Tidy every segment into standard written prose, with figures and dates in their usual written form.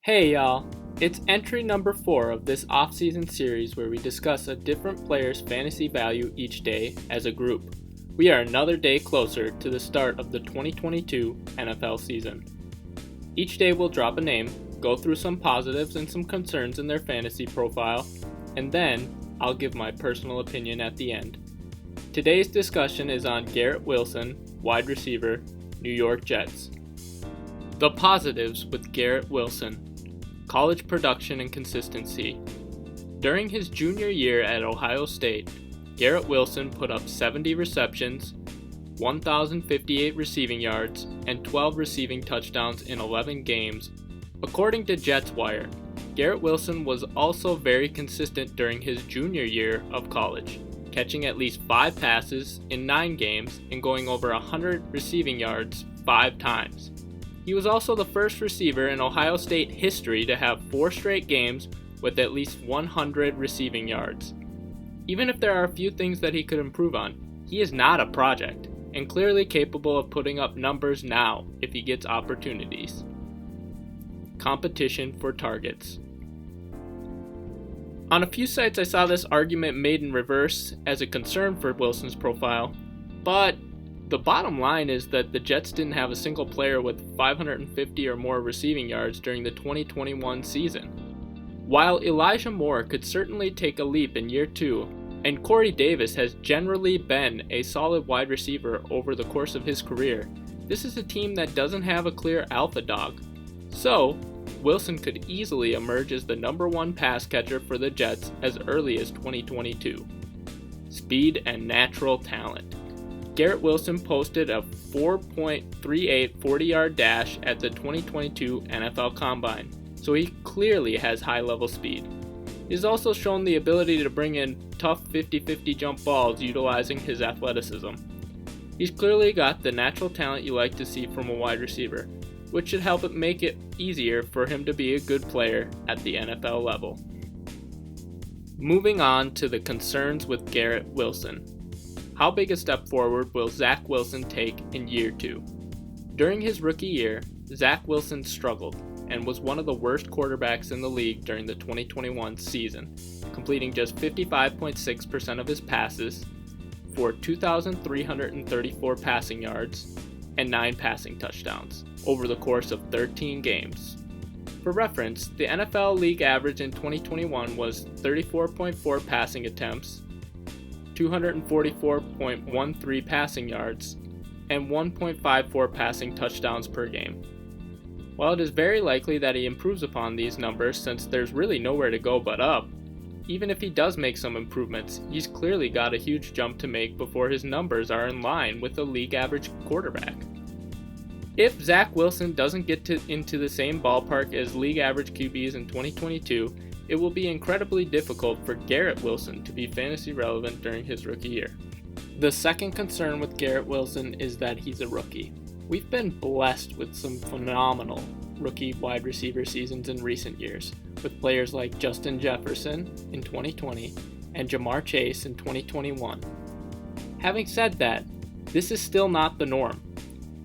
Hey y'all, it's entry number 4 of this offseason series where we discuss a different player's fantasy value each day as a group. We are another day closer to the start of the 2022 NFL season. Each day we'll drop a name, go through some positives and some concerns in their fantasy profile, and then I'll give my personal opinion at the end. Today's discussion is on Garrett Wilson, wide receiver, New York Jets. The positives with Garrett Wilson. College production and consistency. During his junior year at Ohio State, Garrett Wilson put up 70 receptions, 1,058 receiving yards, and 12 receiving touchdowns in 11 games. According to JetsWire, Garrett Wilson was also very consistent during his junior year of college, catching at least 5 passes in 9 games and going over 100 receiving yards 5 times. He was also the first receiver in Ohio State history to have 4 straight games with at least 100 receiving yards. Even if there are a few things that he could improve on, he is not a project, and clearly capable of putting up numbers now if he gets opportunities. Competition for targets. On a few sites I saw this argument made in reverse as a concern for Wilson's profile, but the bottom line is that the Jets didn't have a single player with 550 or more receiving yards during the 2021 season. While Elijah Moore could certainly take a leap in year 2, and Corey Davis has generally been a solid wide receiver over the course of his career, this is a team that doesn't have a clear alpha dog. So, Wilson could easily emerge as the number 1 pass catcher for the Jets as early as 2022. Speed and natural talent. Garrett Wilson posted a 4.38 40-yard dash at the 2022 NFL Combine, so he clearly has high-level speed. He's also shown the ability to bring in tough 50-50 jump balls utilizing his athleticism. He's clearly got the natural talent you like to see from a wide receiver, which should help it make it easier for him to be a good player at the NFL level. Moving on to the concerns with Garrett Wilson. How big a step forward will Zach Wilson take in year 2? During his rookie year, Zach Wilson struggled and was one of the worst quarterbacks in the league during the 2021 season, completing just 55.6% of his passes for 2,334 passing yards and 9 passing touchdowns over the course of 13 games. For reference, the NFL league average in 2021 was 34.4 passing attempts, 244.13 passing yards, and 1.54 passing touchdowns per game. While it is very likely that he improves upon these numbers since there's really nowhere to go but up, even if he does make some improvements, he's clearly got a huge jump to make before his numbers are in line with a league average quarterback. If Zach Wilson doesn't get into the same ballpark as league average QBs in 2022, it will be incredibly difficult for Garrett Wilson to be fantasy relevant during his rookie year. The second concern with Garrett Wilson is that he's a rookie. We've been blessed with some phenomenal rookie wide receiver seasons in recent years, with players like Justin Jefferson in 2020 and Jamar Chase in 2021. Having said that, this is still not the norm.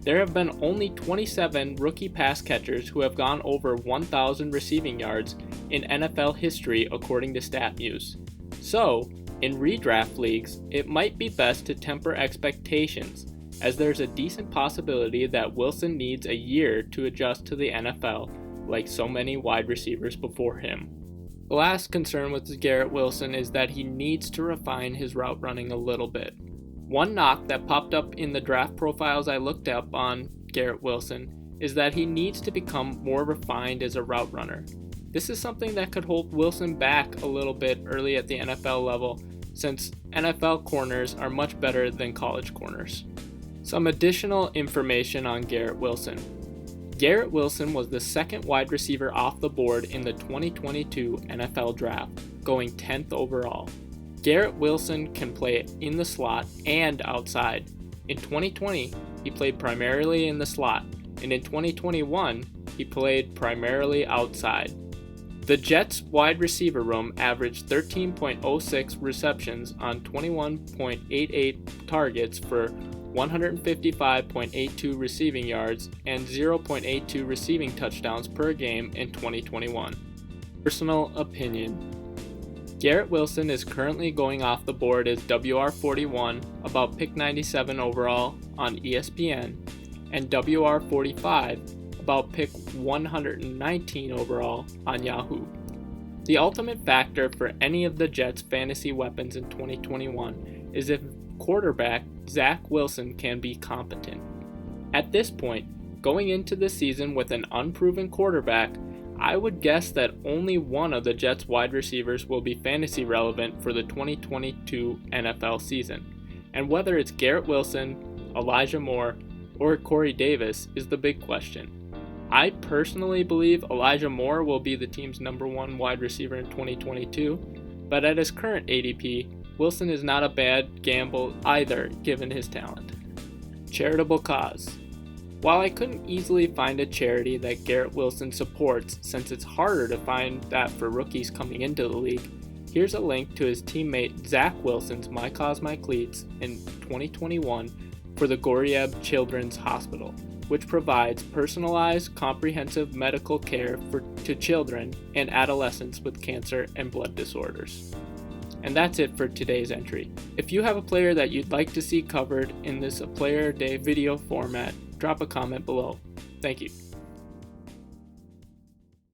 There have been only 27 rookie pass catchers who have gone over 1,000 receiving yards in NFL history according to StatMuse. So, in redraft leagues, it might be best to temper expectations, as there's a decent possibility that Wilson needs a year to adjust to the NFL, like so many wide receivers before him. The last concern with Garrett Wilson is that he needs to refine his route running a little bit. One knock that popped up in the draft profiles I looked up on Garrett Wilson is that he needs to become more refined as a route runner. This is something that could hold Wilson back a little bit early at the NFL level, since NFL corners are much better than college corners. Some additional information on Garrett Wilson. Garrett Wilson was the second wide receiver off the board in the 2022 NFL Draft, going 10th overall. Garrett Wilson can play in the slot and outside. In 2020, he played primarily in the slot, and in 2021, he played primarily outside. The Jets' wide receiver room averaged 13.06 receptions on 21.88 targets for 155.82 receiving yards, and 0.82 receiving touchdowns per game in 2021. Personal opinion. Garrett Wilson is currently going off the board as WR41, about pick 97 overall on ESPN, and WR45, about pick 119 overall on Yahoo. The ultimate factor for any of the Jets' fantasy weapons in 2021 is if quarterback Zach Wilson can be competent. At this point, going into the season with an unproven quarterback, I would guess that only one of the Jets' wide receivers will be fantasy relevant for the 2022 NFL season, and whether it's Garrett Wilson, Elijah Moore, or Corey Davis is the big question. I personally believe Elijah Moore will be the team's number one wide receiver in 2022, but at his current ADP, Wilson is not a bad gamble either given his talent. Charitable Cause. While I couldn't easily find a charity that Garrett Wilson supports since it's harder to find that for rookies coming into the league, here's a link to his teammate Zach Wilson's My Cause, My Cleats in 2021 for the Goryeb Children's Hospital, which provides personalized, comprehensive medical care to children and adolescents with cancer and blood disorders. And that's it for today's entry. If you have a player that you'd like to see covered in this A Player a Day video format, drop a comment below. Thank you.